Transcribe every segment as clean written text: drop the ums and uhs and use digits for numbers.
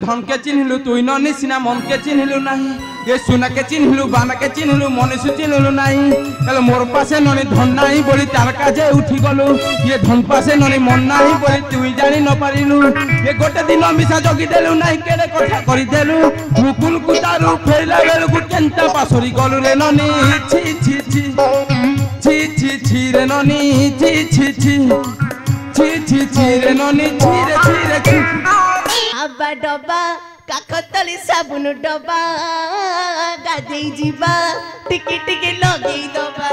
धन के चिन्हलु तुई ननी सिना मन के चिन्हलु नहीं ये सुना के चिन्हलु बाना के चिन्हलु मनुष्य चिन्हलु नहीं कल मोर पासे ननी धन नहीं बोली तार काजे उठी गलु ये धन पासे ननी मन नहीं बोली तुई जानी न पारिलु ये गोटे दिन मिसा जगी देलु नहीं केले कथा करि देलु मुकुल कुतारु फेरला बेलु कु केंता पासरी गलु रे ननी छी छी छी छी छी छी रे ननी छी छी छी छी छी छी रे ननी छी रे छी आबा डबा काकतली साबुन डबा गाधे जीवा टिकी टिकी लगे दबा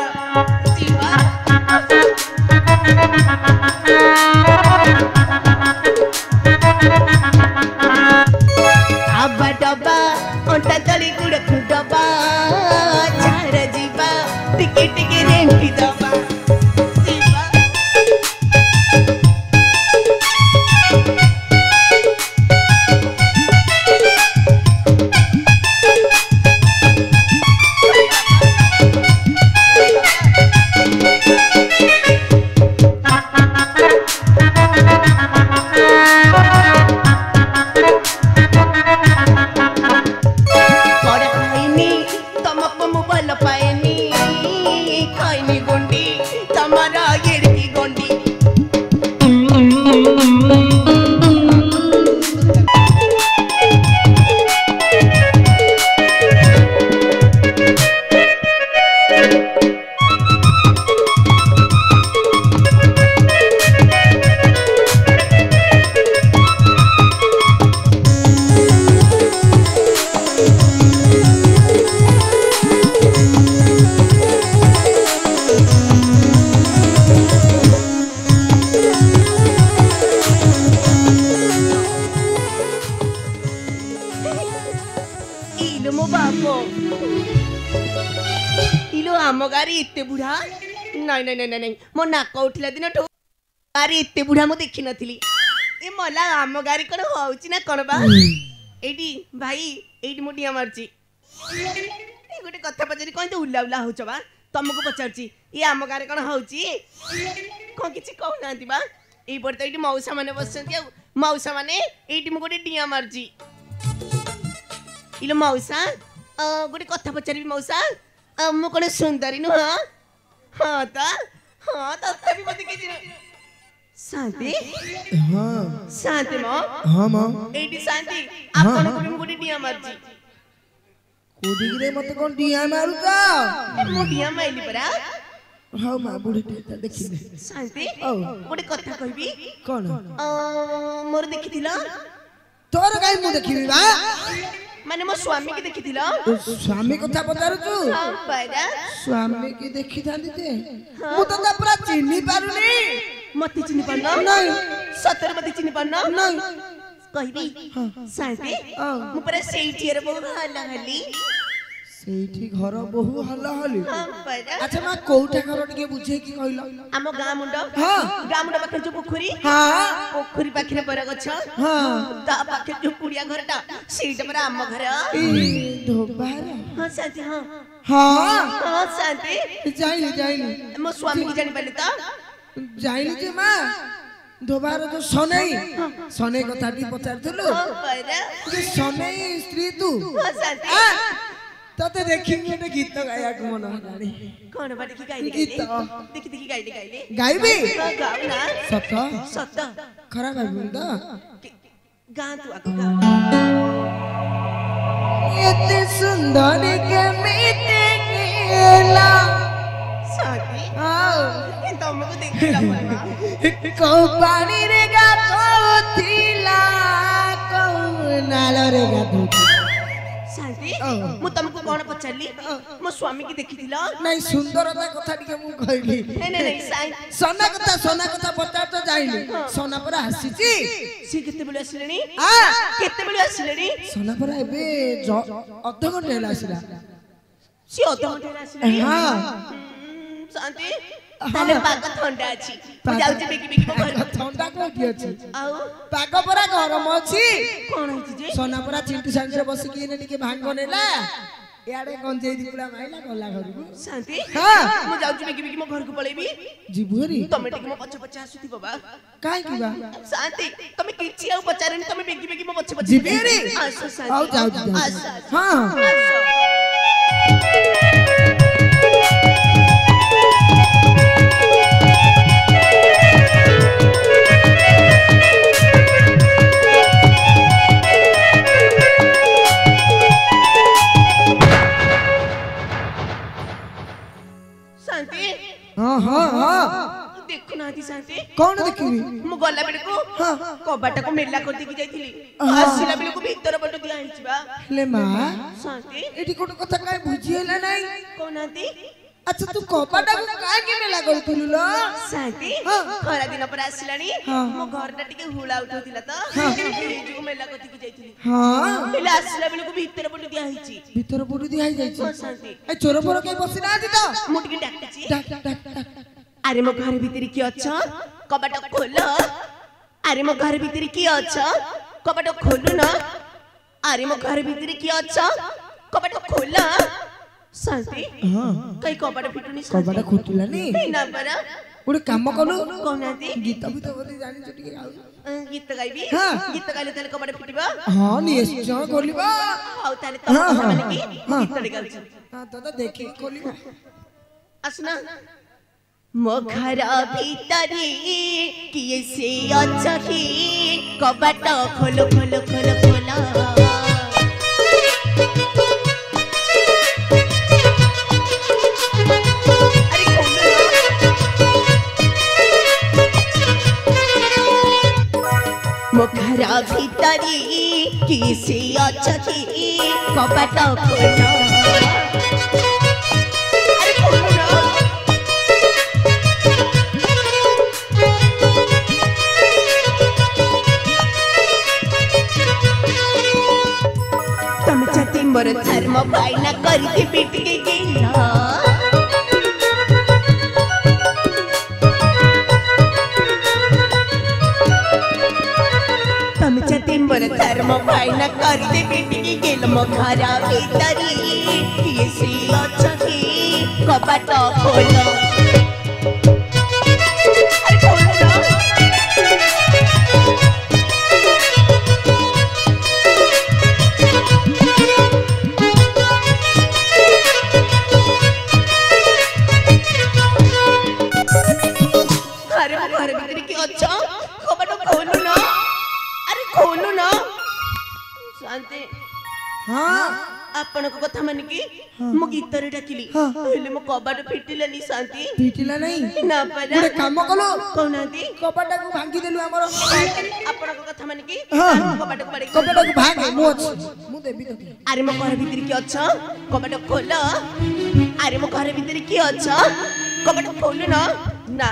जीवा आबा डबा ओंटा तली गुड़ डबा चार जीवा टिकी टिकी रेंटी दबा मो नाक उठिला दिन गाड़ी एते बुढ़ा मु देखी नथिली ए मला आम गाड़ी कोन होउची ना कोन बा एडी भाई एडी मुडिया मारची ए गोटे कथा पचरी कोन तो उल्ला उल्ला होछ बा तुमको पचारची ए आम गाड़ी कोन होउची कोन किछि कहू नांती बा ए पर तो एडी मौसा माने बसछंती मौसा माने एडी मु गोटे डिया मारची इलो मौसा गोटे कथा पचारी मौसा मु कोन सुंदरी नु हां तत्ता भी मत के शांति हां शांति मां हां मां एडी शांति आपन को भी गोडी डिया मारजी कोडी रे मत कोन डिया मारुता मो डिया माइली परा हां मां बुढ़ी टेता देखिले शांति गोडी कथा कहबी कोन मोर देखिथिला तोर गाय मु देखिबी बा माने मो स्वामी के देखिथिला स्वामी कथा पतारु तू हां परा स्वामी के देखि थाली ते मु तो पूरा चिन्ही पारुनी मत चिन्ही पारना नहीं सतर मत चिन्ही पारना नहीं कहबी शांति मु पर सेठी रे बहु हल्ला हल्ली सेठी घर बहु हल्ला हल्ली हां परा अच्छा मां कोउठा घर टिके बुझे की कहलो आम गा मुंड हां गा मुंड पाखे जो पोखरी हां पोखरी पाखे पर गछ हां ता पाखे जो कुड़िया घरटा सीट पर आम घर ए धोबार हां शांति हां हां शांति जाइली मो स्वामी की जानि पले ता जाइली जे मां धोबार जो सनै कथाटी पचारथलो परा जे सनै स्त्री तू हां शांति तते देखि गोटे गीत गाया को मन हलानी कोन बाटे की गाइले गीत देखि देखि गाइले गाइबी गाउ ना सत सत खराब है तो गा तू आको गा इतनी सुंदर के मीते गेला शांति आओ ये तुमको देखिला परा को पानी रे गातो थिला को नाल रे गातो शांति मु तुमको कोन पचारली मो स्वामी की देखिथिला नहीं सुंदरता कथा टिके मु कहली नहीं सोना कथा पता तो जाइली सोना पर हसीची सी केते बेले आसिलेनी आ केते बेले आसिलेनी सोना पर एबे अध घंटे आसिला सी अध घंटे आसिलेनी हां शांति ताले पाग ठंडा अछि जाउची बेकी बेकी घर ठंडा कोठी अछि आउ पाग परा गरम अछि कोन अछि जे सोना परा चिंटी संग रे बसी की ने टिके भांग नेला यारे गंजेई दिपुला माइला गला घरକୁ शांति हां मु जाउची बेगी बेगी मो घर को पळेबी जिबुरी तमे टिक मो पछ पछ आसुथि बाबा काई की बा शांति तमे किछि आउ पचारनी तमे बेगी बेगी मो पछ पछ जिबुरी आसो शांति आउ जाउ हां हाँ हाँ हाँ देखु ना शांति कौन देखिबी मु गला बेले को कबाटा को मेला कर देकी जाइथिली आसिला बेले को भीतर पट दिया हिची बा ले मां शांति एठी कोन कथा काय बुझी हैला नाही कोनाती अच्छा तू कबाटा को काय के मेला करथिलु लो शांति खरा दिन पर आसिलानी मो घरटा टिके हुला उठोतिला त एजु मेला कर देकी जाइथिली हां मेला आसिला बेले को भीतर पट दिया हिची भीतर पट दिया जाई छी शांति ए चोर पर के बसी ना दी तो मु टिके डाकची डाक डाक डाक अरे मो घर भीतर की अच्छा कबाटा खोल अरे मो घर भीतर की अच्छा कबाटा खोलु ना अरे मो घर भीतर की अच्छा कबाटा खोल शांति हां कई कबाटा फिटुनी कबाटा खोतुला नी ना परा ओडे काम कलु कोनाती गीत भी तो बोली जानी छटी के आउ गीत गाइबी हां गीत गाइले तले कबाटा फिटिबा हां निश्चय खोलिबा आउ ताले तम माने की गीत गाउछ हां तो देखि खोलिबा असना मो घर भीतरी किए से अच्छा ही कबाटा खोलो खोलो खोलो खोला अरे खोलो मो घर भीतरी किए से अच्छा ही कबाटा खोलो अरे खोलो ना मोर धर्म पाइना करके बिट के गेला तम चते मोर धर्म पाइना करके बिट के गेल मो घरा भीतरी किए से अच्छी कबाट खोलो अरे खोलो ना आपण को कथा मन की मो गीतर डाकिली हेले मो कबाट फिटिलानी शांति फिटिला नहीं ना परा ओडे काम कलो कोनाती कबाटा को भांगी देलु हमर आपण को कथा मन की कबाट को पड़े कबाटा को भागे मो मु देबी तो अरे मो घर भीतर की अच्छा कबाट खोल अरे मो घर भीतर की अच्छा कबाट खोल ना ना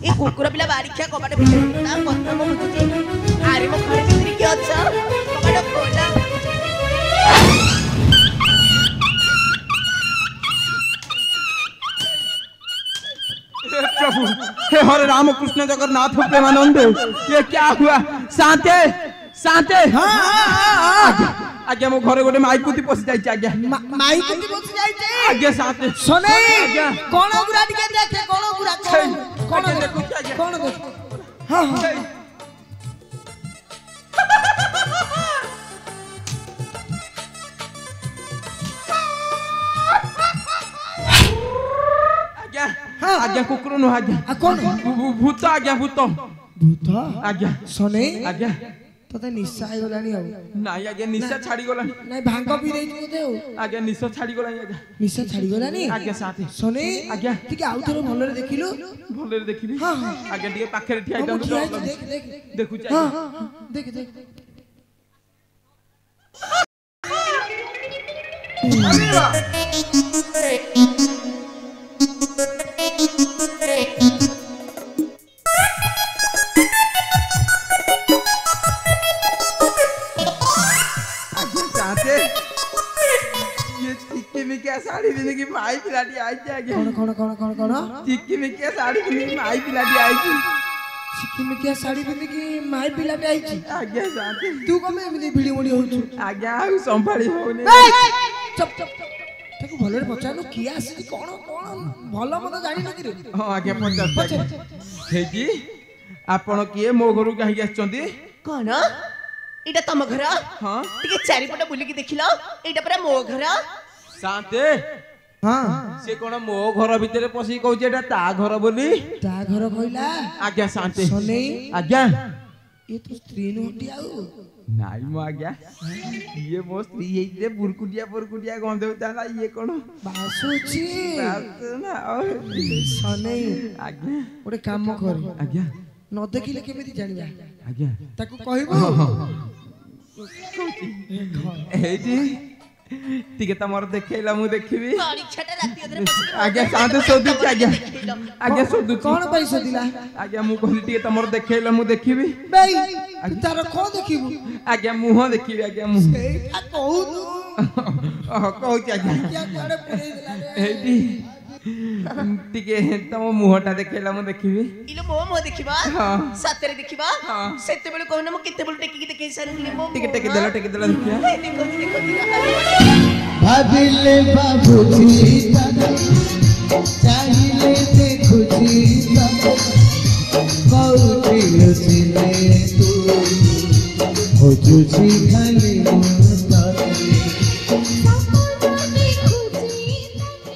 ए कुकुर पिला बारिखा कबाट भीतर ना कथा मो बुझी अरे मो घर भीतर की अच्छा कबाट खोल प्रभु हे हरे राम कृष्ण जगन्नाथ प्रेमानंद ये क्या हुआ शांते शांते आज्ञा मो घरे गोटे माई कुती पसी जाई आज्ञा माई कुती पसी जाई आज्ञा शांते सुने कोन गुरा टिके देखे कोन गुरा कोन देखो कोन देखो हां हां आज्ञा कुकुर नु आज्ञा कौन भूत आज्ञा भूत भूत आज्ञा सुने आज्ञा तते निशा आइ गलानी अब नाही आज्ञा निशा छाड़ी गलानी नाही भांग पी देई बोते हो आज्ञा निशा छाड़ी गलानी आज्ञा निशा छाड़ी गलानी आज्ञा साथे सुने आज्ञा ठीक आउ थोर भलरे देखिलु भलरे देखिबी हां हां आज्ञा ଟିକେ ପାଖରେ ଠିଆ ହେଇଥାନ୍ତୁ देख देख देखु हां हां देख देख साड़ी पिंधे की माई पिलाटी आई आगे कौन चिक्की में क्या साड़ी पिंधे की माई पिलाटी आई चिक्की में क्या साड़ी पिंधे की माई पिलाटी आई आगे साथे तू कमे एमती भिड़ी मुड़ी होछु आगे आ संभाली होने चुप चुप ତାକୁ ଭଲରେ ପଚାରୁନୁ କିଏ ଆସିଛି କଣ କଣ ଭଲ ମତ ଜାଣିନୁ କି ରେ? ହଁ ଆଜ୍ଞା ପଚାରୁଛି ହେଇକି ଆପଣ କିଏ ମୋ ଘରକୁ କାହିଁକି ଆସିଛନ୍ତି? କଣ ଏଇଟା ତମ ଘର? ହଁ ଟିକେ ଚାରିପଟ ବୁଲିକି ଦେଖିଲ, ଏଇଟା ପରା ମୋ ଘର। ଶାନ୍ତେ ହଁ ସେ କଣ ମୋ ଘର ଭିତରେ ପଶିକି କହୁଛି ଏଟା ତା ଘର ବୋଲି? ତା ଘର କହିଲା ଆଜ୍ଞା ଶାନ୍ତେ ସନେଇ ଆଜ୍ଞା ଏ ତୋ ସ୍ତ୍ରୀ ନୁହଁଟି ଆଉ? ନାଇଁ ମୁଁ ଆଜ୍ଞା ଇଏ ମୋ ସ୍ତ୍ରୀ ହେଇଥିଲେ ବୁରକୁଟିଆ ଗନ୍ଧଉଥାନ୍ତା, ଇଏ କଣ ବାସୁଛି ନା ସନେଇ ଆଜ୍ଞା ଗୋଟେ କାମ କରେ ଆଜ୍ଞା ନ ଦେଖିଲେ କେମିତି ଜାଣିବା? ଆଜ୍ଞା ତାକୁ କହିବୁ ହେଇଛି ଟିକେ ତମର ଦେଖେଇଲା ମୁଁ ଦେଖିବି। ପରୀକ୍ଷାଟା ରାତି ଅଧରେ ବସିକି ଆଜ୍ଞା ଶାନ୍ତେ ଶୋଧୁଛି ଆଜ୍ଞା ଆଜ୍ଞା ଶୋଧୁଛି କଣ ପାଇଁ ଶୋଧିଲା? ଆଜ୍ଞା ମୁଁ କହିଲି ଟିକେ ତମର ଦେଖେଇଲା ମୁଁ ଦେଖିବି। ବେଇ ତୁ ତାର କଣ ଦେଖିବୁ? ଆଜ୍ଞା ମୁହଁ ଦେଖିବି ଆଜ୍ଞା ମୁହଁ ସେଇଟା କହୁନୁ କହୁଛି ଆଜ୍ଞା କିଆ କୁଆଡେ ପୁରେଇ ଦେଲା ରେ? ହେଇଟି ଟିକେ ତମ ମୁହଁଟା ଦେଖେଇଲା ମୁଁ ଦେଖିବି। ଇଲୋ ମୋ ମୁହଁ ଦେଖିବ? ହଁ। ସତରେ ଦେଖିବ? ହଁ। ସେତେବେଳେ କହୁନ ମୁଁ କେତେବେଳେ ଟେକିକି ଦେଖେଇ ସାରିଥିଲି ମୋ ଟିକେ ମୁହଁ। ଟେକିଦେଲ ଦେଖିଆ ଏ ଦେଖଉଛି ଦେଖଉଛି ভাবিলে বাবুজি চাহিলে দেখুছি কৌটি লুচিলে তুই খোঁজুছি খালি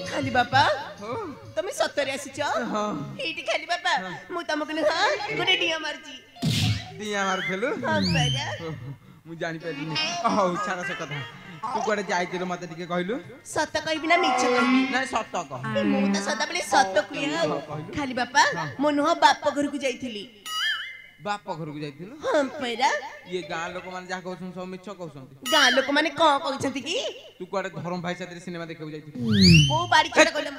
ଖାଲି ବାପା ତମେ ସତରେ ଆସିଛ? ଏଇଠି ଖାଲି ବାପା ମୁଁ ତମକୁ ନୁହଁ ଗୋଟେ ଡିଆ ମାରୁଛି। ଦିଆ ମାରୁଥିଲୁ ହଁ ପରା। ମୁଁ ଜାଣିପାରିଲିନି। ହଉ ଛାଡ଼ ସେ କଥା, ତୁ କୁଆଡେ ଯାଇଥିଲୁ ମତେ ଟିକେ କହିଲୁ? ସତ କହିବି ନା ମିଛ କହିବି? ନାଇଁ ସତ କହ। ମୁଁ ତ ସଦାବେଳେ ସତ କୁହେ ଆଉ। ଖାଲି ବାପା ମୁଁ ନୁହଁ ବାପ ଘରକୁ ଯାଇଥିଲି। ବାପ ଘରକୁ ଯାଇଥିଲୁ? ହଁ ପରା। ଇଏ ଗାଁ ଲୋକମାନେ ଯାହା କହୁଛନ୍ତି ସବୁ ମିଛ କହୁଛନ୍ତି। ଗାଁ ଲୋକମାନେ କଣ କହୁଛନ୍ତି କି? ତୁ କୁଆଡେ ଧରମ ଭାଇ ସାଥିରେ ସିନେମା ଦେଖିବାକୁ ଯାଇଥିଲୁ? କୋଉ ବାଡି ଛଡା କହିଲା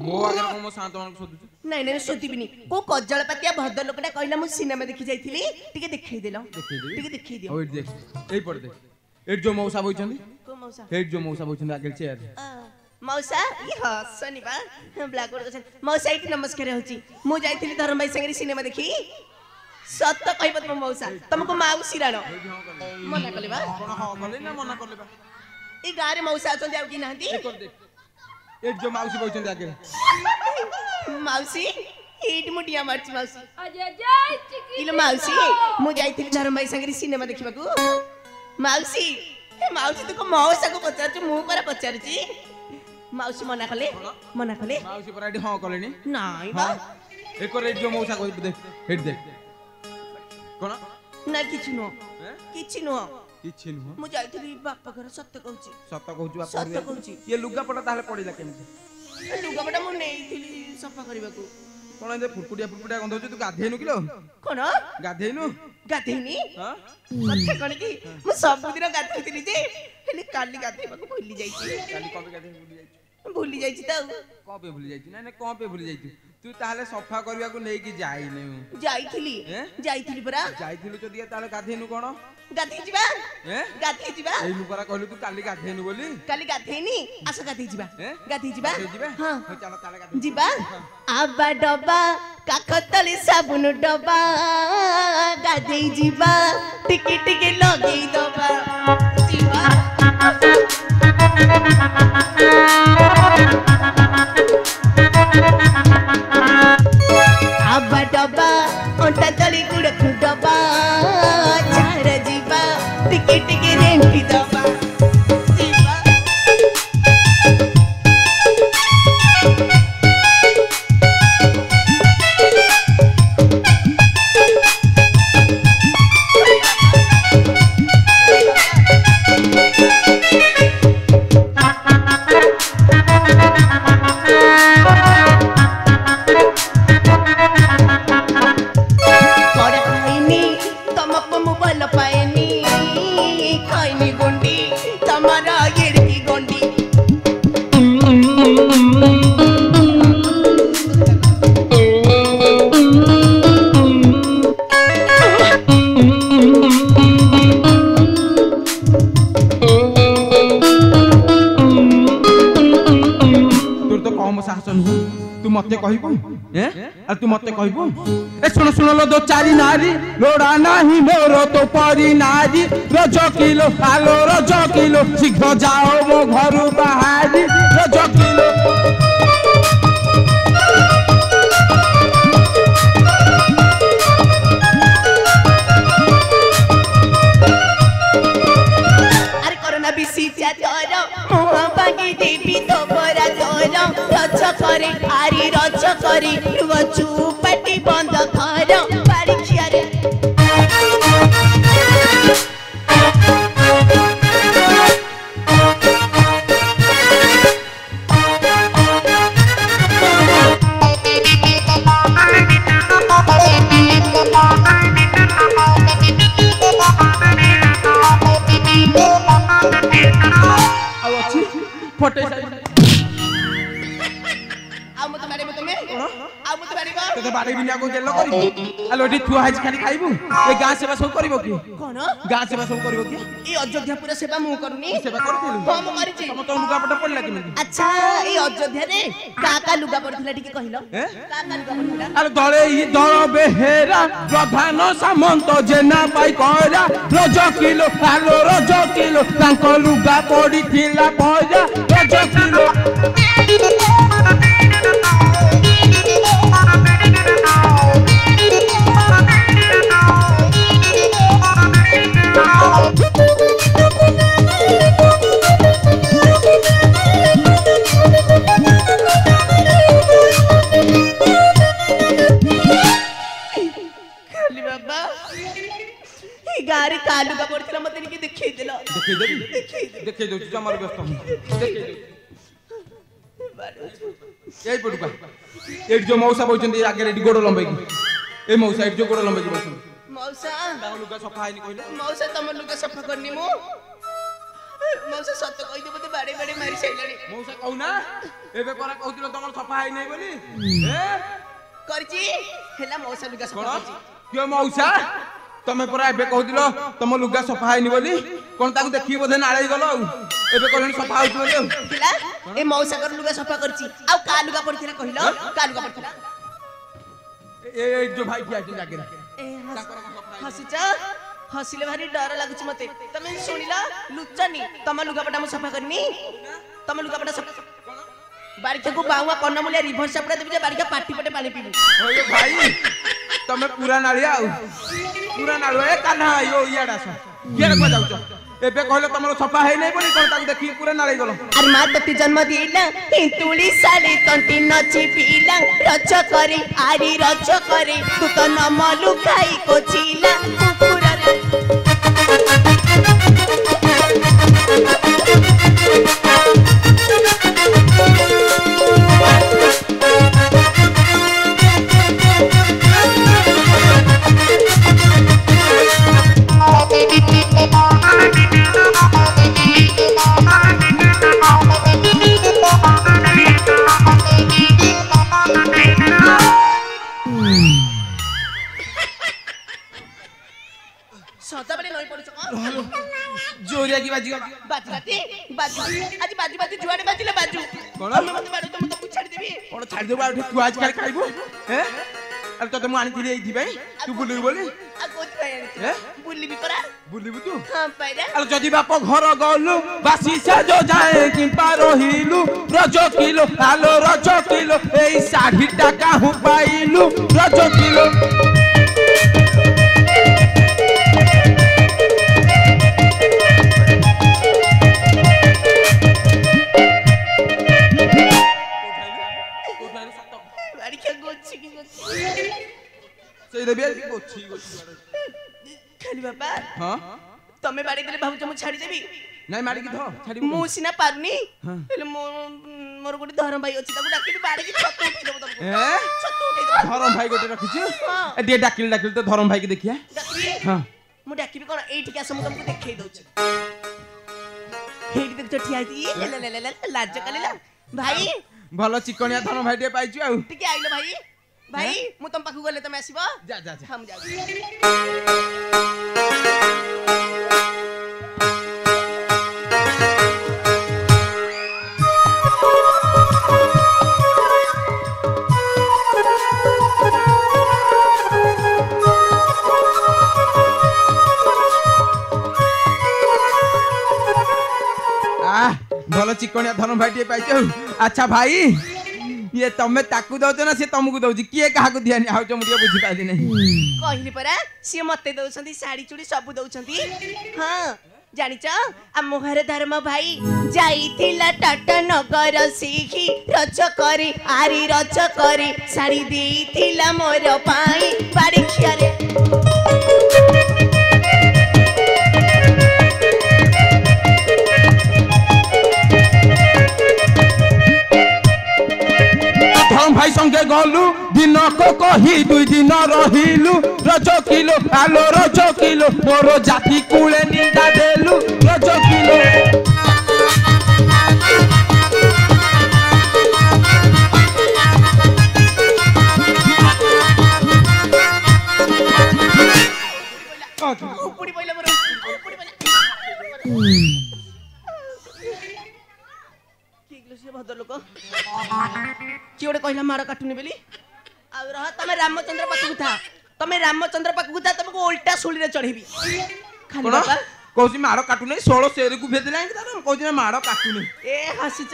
ମୋ ଆଗରେ କଣ ମୋ ଶାନ୍ତ ମାନଙ୍କୁ ଶୋଧୁଛୁ? ନାଇଁ ନାଇଁ ଶୋଧିବିନି। କୋଉ କଜଳପାତିଆ ଭଦ୍ର ଲୋକଟା କହିଲା ମୁଁ ସିନେମା ଦେଖି ଯାଇଥିଲି, ଟିକେ ଦେଖେଇଦେଲ। ଦେଖେଇଦେବି? ଟିକେ ଦେଖେଇ ଦିଅ। ହଉ ଏଇଠି ଦେଖ, ଏଇପଟେ ଦେଖ, ଏଇଠି ଯୋଉ ମଉସା ବଇଛନ୍ତି, କୋଉ ମଉସା? ଏଇଠି ଯୋଉ ମଉସା ବଇଛନ୍ତି ଆଗରେ ଚେୟାର। ମଉସା ଇ ହସନି ବା ବ୍ଲାକ୍ ବୋର୍ଡ କଥା। ମଉସା ଏଇଠି ନମସ୍କାର ହଉଛି। ମୁଁ ଯାଇଥିଲି ଧରମ ଭାଇ ସାଙ୍ଗରେ ସିନେମା ଦେଖି। ସତ କହିବ ତମ ମଉସା ତମକୁ ମାଉସୀ ରାଣ ମନା କଲେ ବା? କଣ ହଁ କଲେ ନା ମନା କଲେ ବା? ଏଇ ଗାଁରେ ମଉସା ଅଛନ୍ତି ଆଉ କି ନାହାନ୍ତି? ଏଇଠି ଯୋଉ ମାଉସୀ ବଇଛନ୍ତି ଆଗରେ। ମାଉସୀ ଏଇଠି ମୁଁ ଡିଆ ମାରୁଛି ମାଉସୀ। ଇଲୋ ମାଉସୀ ମୁଁ ଯାଇଥିଲି ଧରମ ଭାଇ ସାଙ୍ଗରେ ସିନେମା ଦେଖିବାକୁ। ମାଉସୀ ମାଉସୀ ତୁ ମଉସାକୁ ପଚାରୁଛୁ, ମୁଁ ପରା ପଚାରୁଛି। ମାଉସୀ ମନା କଲେ ମନା କଲେ। ମାଉସୀ ପରା ଏଠି ହଁ କଲେଣି। ନାଇଁ ବା ଏକରେ ଏଇଠି ଯୋଉ ମଉସା କହିବି ଦେଖ, ଏଇଠି ଦେଖ। କଣ? ନା କିଛି ନୁହଁ କିଛି ନୁହଁ। କିଛି ନୁହଁ। ମୁଁ ଯାଇଥିଲି ବାପା ଘର ସତ କହୁଛି। ସତ କହୁଛୁ ବାପା? ସତ କହୁଛି। ଇଏ ଲୁଗାପଟା ତାହେଲେ ପଡିଲା କେମିତି? ଲୁଗାପଟା ମୁଁ ନେଇଥିଲି ସଫା କରିବାକୁ। କଣ ଏତେ ଫୁଟଫୁଟିଆ ଗନ୍ଧଉଛି? ତୁ ଗାଧେଇନୁ କିଲୋ? କଣ ଗାଧେଇନୁ? ଗାଧେଇନି? ହଁ କଥା କଣ କି ମୁଁ ସବୁଦିନ ଗାଧଉଥିଲି ଯେ ହେଲେ କାଲି ଗାଧେଇବାକୁ ଭୁଲି ଯାଇଛି। କାଲି କଣ ପାଇଁ ଗାଧେଇ ଭୁଲି ଯାଇଛୁ? ଭୁଲି ଯାଇଛି ତ ଆଉ। କଣ ପାଇଁ ଭୁଲି ଯାଇଛୁ? ନାଇଁ କଣ ପାଇଁ ଭୁଲି ଯାଇଛୁ? ତୁ ତାହେଲେ ସଫା କରିବାକୁ ନେଇକି ଯାଇନି? ଯାଇଥିଲି ଯାଇଥିଲି ପରା। ଯାଇଥିଲୁ ଯଦି ତାହେଲେ ଗାଧେଇନୁ କଣ? ଗାଧେଇ ଯିବା ଗାଧେଇ ଯିବା। ଏଇ ମୁଁ ପରା କହିଲୁ ତୁ କାଲି ଗାଧେଇନୁ ବୋଲି। କାଲି ଗାଧେଇନି ଆସ ଗାଧେଇ ଯିବା। ଗାଧେଇ ଯିବା ଯିବା? ହଁ ହଉ ଚାଲ ତାହେଲେ ଗାଧେଇ ଯିବା। ଆବା ଡବା କାଖ ତଳେ ସାବୁନ ଡବା ଗାଧେଇ ଯିବା ଟିକେ ଟିକେ ଲଗେଇ ଦବା ଯିବା। ଆବା ଡବା ଅଣ୍ଟା ତଳେ ଗୁଡକୁ ଡବା ଝାଡ ଯିବା ଟିକେ ଟିକେ ରେମ୍ପି ଦବା ଯିବା। तू मते कहबू तू मते कहबू ए सुन सुन लो दो चारी नारी लोड़ा नाही मोर तो परी नारी रज किलो आलो रज किलो शीघ्र जाओ मो घर बाहारी रज ना बिसी चादर मुह बागी देवी तो बरा तोर रच करे आरी रच करे चुपाटी बंद कर बाड़ी खियारे फटे आ मत बारे मत में आ मत बारे तो बारे बिना को गेलो करी आलो एठी थुआ हाइज खाली खाइबू ए गां सेवा सब करबो की कोन गां सेवा सब करबो की ए अयोध्या पूरा सेवा मु करूनी सेवा करथिलु हम करिछि हम तो लुगा पटा पड़ला कि अच्छा ए अयोध्या रे का लुगा पड़थिला ठीक कहिलो का लुगा पड़थिला आलो दळे ई दळ बेहेरा प्रधान सामंत जेना पाई कहरा रज किलो आलो रज किलो तांको लुगा पड़िथिला पजा रज किलो गारी कालू का पड़थिला मते निके देखै देला देखै दो हमर व्यस्त देखै दो এই পড়ুকা এই যে মৌসা বইছন্তি আগে রেডি গোড় লম্বাই এই মৌসা এই যে গোড় লম্বাই বইছন্তি मौसा তাহলে লুগা সফা হয়নি কইলে मौसा तम लुगा सफा करनी मु मौसा सत्य कहि दे मते बाड़े बाड़े मारी सैलानी মৌসা কও না এবে পরা কইছিল তোমার সফা হই নাই বলি এ करची हेला मौसा लुगा सफा কোন करची কিও মৌসা তুমি পরা এবে কইছিল তম লুগা সফা হয়নি বলি কোন তাকু দেখি বধে নাড়াই গলো এবে কইলেন সফা হইছ বলি हिला ए मौसा कर लुगा सफा करची आ का लुगा पड़थिला कहिलो का लुगा पड़थिला এই যে ভাই কি আছে জাগে ए हसिचा हसिले भारी डर लागुच मते तमे सुनिला लुच्चनी तम लुगापटा मु सफा करनी तम लुगापटा सफा बारिका को बाउआ कन्नमुलिया रिभर्स सापड़ा देबी जे बारिका पाटी पटे पानी पीबू ओए भाई तमे पूरा नालिया पूरा नालो ए कान्हा यो इयाडा स केर को जाउछ एबे कहले तमरो सफा है नै बोली कोन ताकू देखि पूरा नालै गलो अरे मां तती जन्म दिला तुली साले तंती नची पीला रच करे आरी रच करे तू तो नमलु खाई को चीला कुकुरा सदा बड़े नई पड़छ जोरिया की बाजी बाजी आज बाजी जुआड़े बाजिले बाजू कोन हम मत बाड़ो तुम तो छाड़ देबी कोन छाड़ देबा उठी तू आज काल खाइबो हैं अरे तो मु आनी थिले एथि भाई तू बुलि बोली आ कोत भाई हैं बुल्ली भी करा बुलिबु तू हां पाइरा अरे जदी बाप घर गलु बासी से जो जाए कि पारहिलु रज किलो आलो रज किलो एई 60 टाका हु पाइलु रज किलो से देबे गोछी खाली बाबा हां तमे बाड़ी देले भाबु हम छाड़ी देबी नहीं मारी की धो छाड़ी मु सिना पारनी हां हेले मोर गोटे धरम भाई अछि ताकू डाकिली बाड़ी की छत उठै देबो तमको हैं छत उठै देबो धरम भाई गोटे रखिछु हां ए दे डाकिल तो धरम भाई के देखिया हां मु डाकिबी कोन एठी के सम तुमको देखै दउछ हेडी देख ठिया दी ले ले ले लाज कलेला भाई भलो चिकनिया धरम भाई दे पाइछु आ टिके आइलो भाई भाई मु तुम पाखु गले तमे आसीबो जा जा जा हम जाऊ भलो चिकनिया धरम भाई दे पाइछु अच्छा भाई ये तमे ताकू दउछ ना से तमकू दउछ किए काहा को दियानी आउ छ मुटिया बुझी पाइली नहीं कहली परा से मते दउछंती साड़ी चूड़ी सब दउछंती हां ଜାଣିଛ ଆମ ଘର ଧର୍ମ ଭାଇ ଯାଇଥିଲା ଟାଟା ନଗର ସିଖି ରଜ କରି ଆରି ରଜ କରି ଶାଢ଼ୀ ଦେଇଥିଲା ମୋର ପାଇଁ ବାଡ଼ି ଖିଆରେ भाई संगे गलु दिन को कही 2 दिन रहिलु रज किलो आलो रज किलो मोर जाति कूले निंदा देलु रज किलो उपुड़ी पइला मोर उपुड़ी पइला भद्र लोक किए गोटे कहला माड़ काटुनी बोली आउ रह तमे रामचंद्र पाखु था तमे रामचंद्र पाखु था तुमको उल्टा सुली रे चढ़ेबी खाली बाबा कहूँ माड़ काटुनी 16 शेर को भेद लाइन कहूँ माड़ काटुनी ए हसीच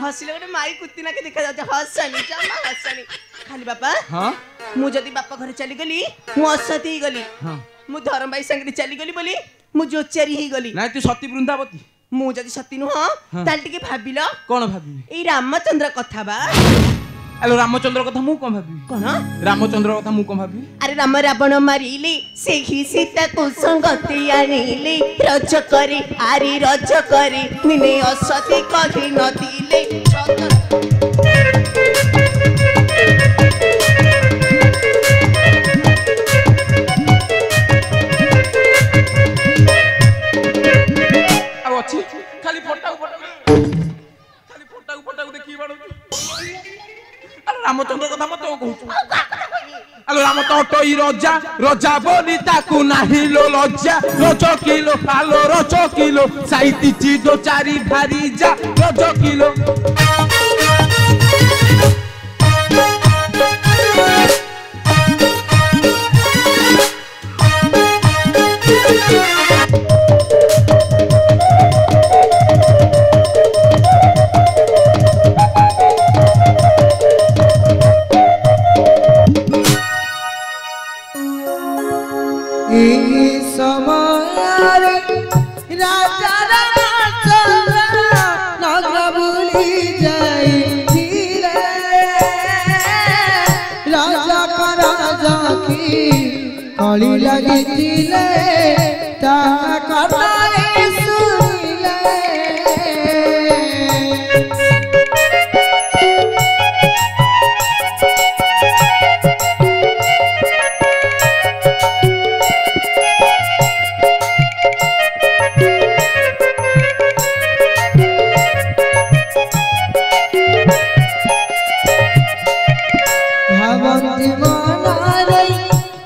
हसिले गोटे माई कुत्ती ना के देखा जाते हसनी जमा हसनी खाली बाबा हां मु जदी बापा घर चली गली मु असती ही गली हां मु धर्म भाई संगे चली गली बोली मु जोचेरी ही गली नहीं तू सती वृंदावती मु जदी सती नु हां ताल टिके भाबिलो कोन भाबी ए रामचंद्र कथा बा हेलो रामचंद्र कथा मु कोन भाबी कोन रामचंद्र कथा मु कोन भाबी अरे राम रावण मारिले सेही सीता को संगति आनिले रज करे आरी रज करे निने असती कहि न दिले अच्छी खाली फोटा देखी बाड़ू अरे रामचंद्र कथा मत कहू अरे राम तो टई रजा रजा बोली ताकू नाही लो लज्जा रज किलो आलो रज किलो साइती चीजो चारी भारी जा रज किलो कली लगिले ता कथारे सुनिले भावंती मनारे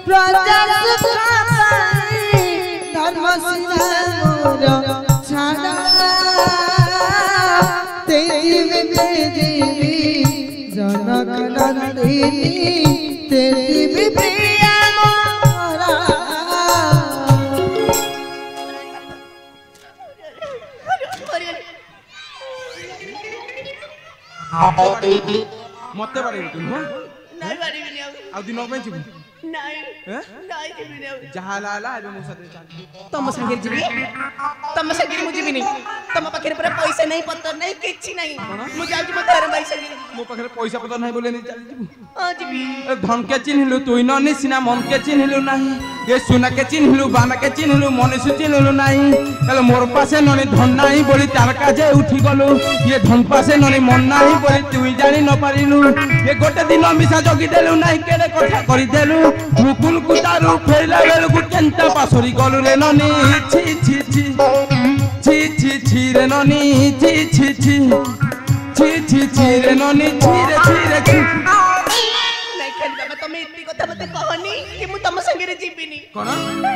प्रजा धर्म मोर छाड़ा जनक नंदिनी तेरी प्रिया मोरा मते बारे तू नहीं बारी भी नहीं आ दिन में जीव नहीं नहीं जीवी नहीं जहा लाला आबे मो साथे चल तुम संगे जीवी तुम संगे मु जीवी नहीं तुम पाखे पूरा पैसा नहीं पत्तर नहीं किछि नहीं मु जाउची मो धर्म भाई संगे मो पाखे पैसा पत्तर नहीं बोले नहीं चल जीव हां जीवी धन के चिन्हलु तू ननी सिना मन के चिन्हलु नहीं ये सुना के चिन्हलु बाना के चिन्हलु मनुष्य चिन्हलु नहीं हेले मोर पासे ननी धन नहीं बोली तारका जे उठी गलु ये धन पासे ननी मन नहीं बोली तू जानी न पारिलु ये गोटे दिन मिसा जगी देलु नहीं केले कथा करि देलु मुकुल कुतारू फेला बेल को केंता पासरी गलु रे ननी छी छी छी छी छी छी रे ननी छी छी छी छी छी छी रे ननी छी रे छी नहीं खाली बाबा तुम इतनी कथा मते कहनी कि मु तुम संगे रे जीविनी कोन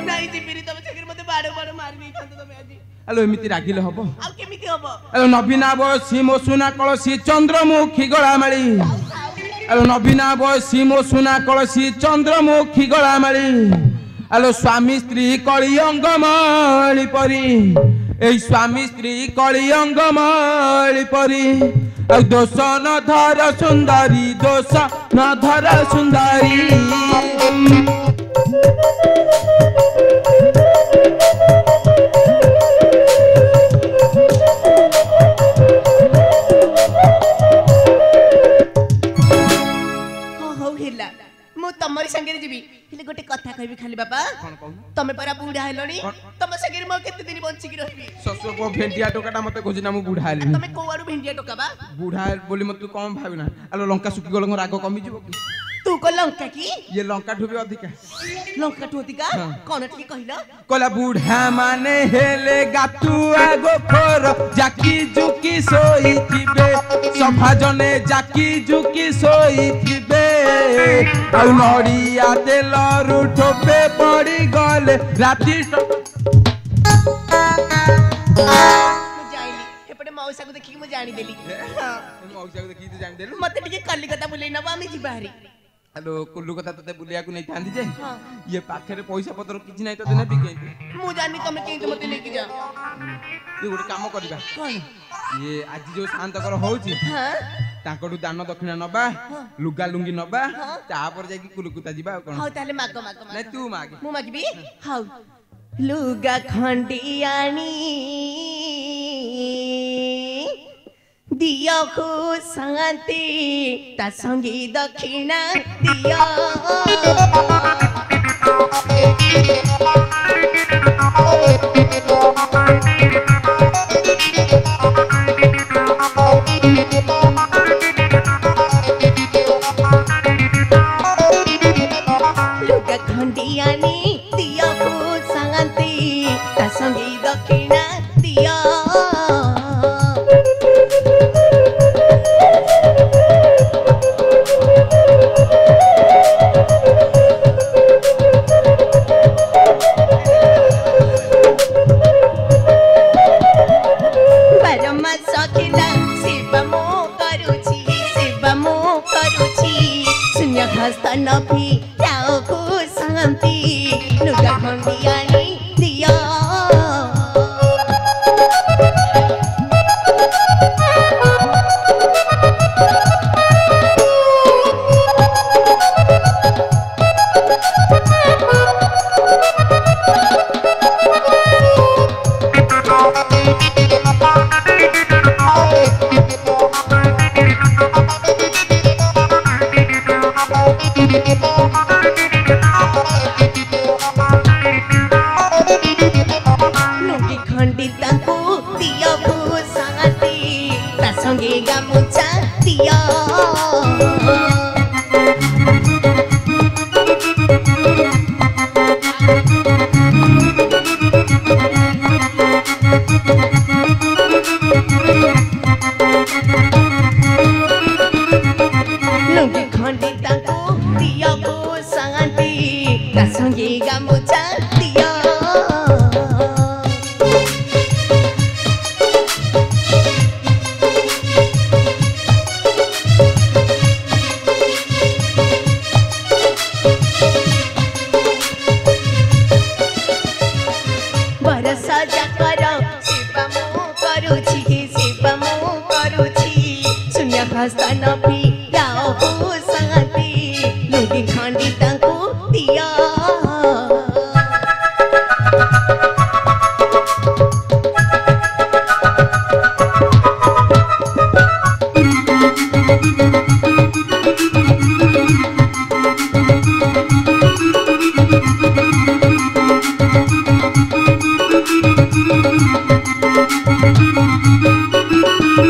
नहीं जीविनी तुम संगे मते बाड़ो बाड़ो मार नहीं खातो तुम आज हेलो एमिति रागिले हबो आ केमिति हबो हेलो नबीना बसी मो सुना कलसी चंद्रमुखी गळामाळी हेलो नबीना बसी मो सुना कलसी चंद्रमुखी गळामाळी हेलो स्वामी स्त्री कଳି अंगमाळी परी ए स्वामी स्त्री कଳି अंगमाळी परी आ दोष न धर सुंदरी दोष न धर सुंदरी खाली बाबा कौन कहू तमे परा बुढ़ा हेलोनी कौन? तम सगेर म केते दिन बंची की रहबी ससुर को भेंटिया टोकाटा मते खोजी ना मु बुढ़ा हेली तमे कोवारू भेंडिया टोकाबा बुढ़ा बोली मत तू कम भाबिना आलो लंका सुकी गलो राग कमी जीवो कि तू को लंका की ये लंका ठुबी अधिका लंका टोतिका हाँ। कोन ठी कहिलो कला बुढ़ा माने हेले गातु आगो खोर जाकी जुकी सोई थिबे सफा जने जाकी जुकी सोई थिबे आ नड़िया तेल रुठोपे पड़ी गले राती मु जाइली एपटे मौसा को देखि मु जानि देली हां मौसा को देखि तू जान देलु मते टिके कलिकता बुलेई नबा आमी जिबाहरी हेलो कुल्लू कथा तते बुलिया को नहीं थांदी जे हां ये पाखरे पैसा पत्र किछि नहीं तते ना बिके मु जानि तमे केंत मते लेके जा ये गोटे काम करबा कोन ये आज जो शांत कर होउची हां तांकटू दान दक्षिणा नबा लुगा लुंगी नबा हाँ। तापर जाकी कुलकुता जिबा कोन हाउ ताले मागो मागो नहीं तू मागे मु मागबी हाउ लुगा खंडियानी दिया को शांति ता संगी दक्षिणा दिया लुगा खंडियानी दिया को शांति ता संगी दक्षिणा दिया परम सखिला शिव मो करुछि शून्य हस्त नफी राव को शांति लुगा खंडियानी दिया लुंगी खंडिता को दिया को शांति ता संगे गामुचा दिया लुंगी खंडिता को दिया को शांति ता संगे गामुचा दिया बरसा जाकर शिव मो करुछि शून्य हस्त नफी राव को शांति लुंगी खंडिता को दिया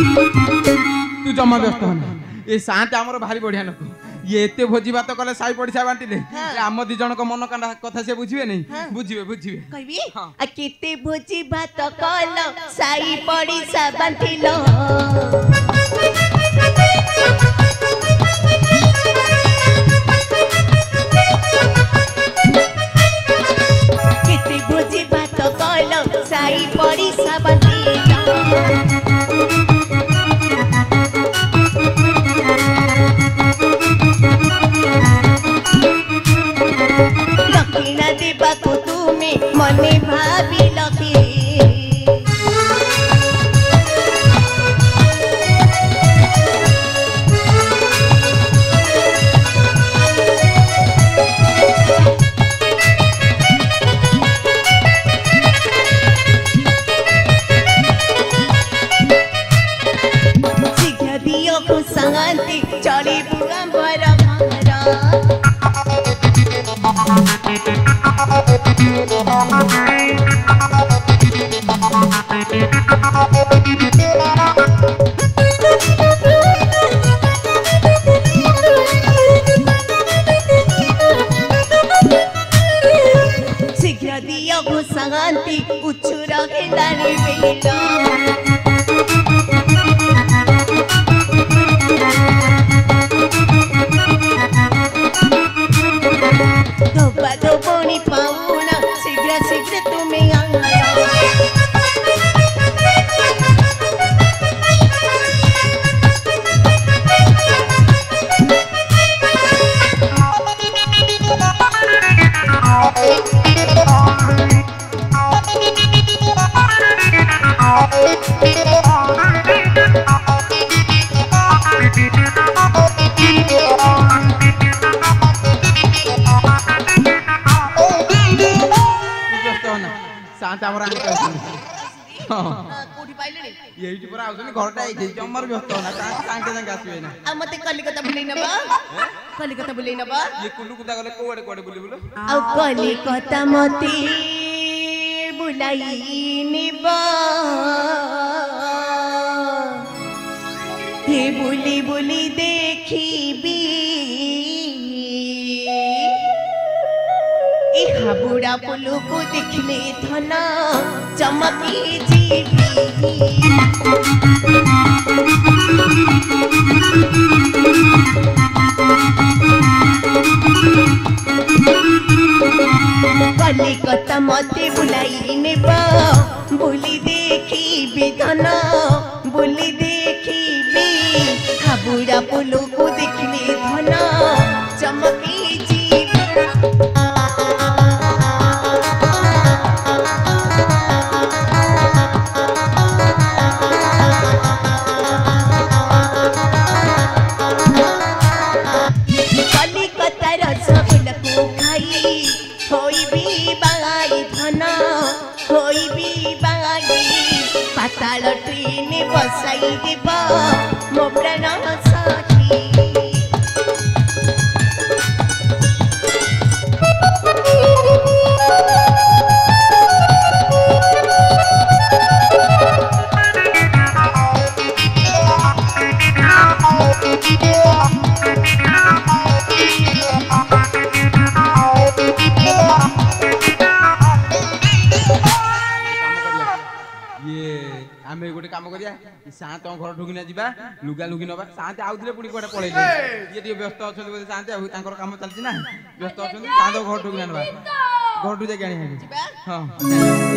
तू जमा व्यस्त होना ये शांत हमर भारी बढ़िया नको ये एते भोजी बात कले साई पड़िसा बांटिले हाँ। आम दी जन को मन कांडा कथा से बुझिबे नहीं हाँ। बुझिबे बुझिबे कहबी हाँ। आ केते भोजी भात कल साई पड़ी सा बांटिलो केते भोजी भात कल साई पड़ी सा बांटिलो दक्षिणा देवा को तुमे मने भावी लगे शिक्षा दियो को शांति चढ़ी बुआ भर भर शीघ्र दियो घुसंती उछुर हेलानी बेला धोबा धोबनी पाऊना शीघ्र शीघ्र तुम्हें आया शांत आमर आने का कोठी पाइले रे यही पर आउछनी घरटा आइछि जमर व्यस्त होना साँगे साँगे आसिबे ना आ मते कलिकता बुलेई नबा कलिकता बुलेई नबा ये कुल्लू कुदा गले कोडे कोडे बुली बुलो आ कलिकता मते बुलाई निबा हे बुली बुली देखिबी ए हाबुड़ा पुलु को देखले धन चमकी जीवी कलिकता मते बुलाई नेबा बुली देखिबी धन बुली देखिबी हाबुड़ा पुलु को देखले धन चमकी जीवी पाताल ट्रेन बसाई देव मो प्राण सखी आमे गोटे काम करिया शांत घर ढुकिना जीवा लुगा लुगी नबा शांत आउथले पुणी कोडे पळेले ये टी व्यस्त अछन बोले शांत आ तांकर काम चलछि ना व्यस्त अछन शांत घर ढुकिना नबा घर ढु जाके आनी जीवा हां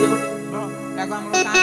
ये ताको हमरो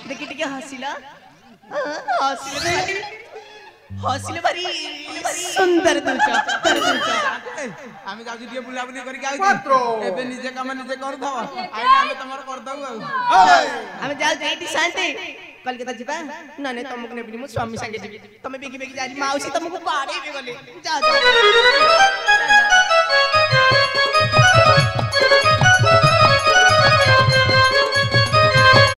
देखि टिके हसिला हसिले भारी सुंदर दुचा आमे जाउ टिके बुला बुली करि आउ एबे निजे काम निजे कर दव आमे तमर कर दउ आमे जाउ जेठी शांति कलकत्ता जिबा नने तमक नेबी मो स्वामी संगे जिबी तमे बेगी बेगी जाई माउसी तमको बाड़े बे गले जा जा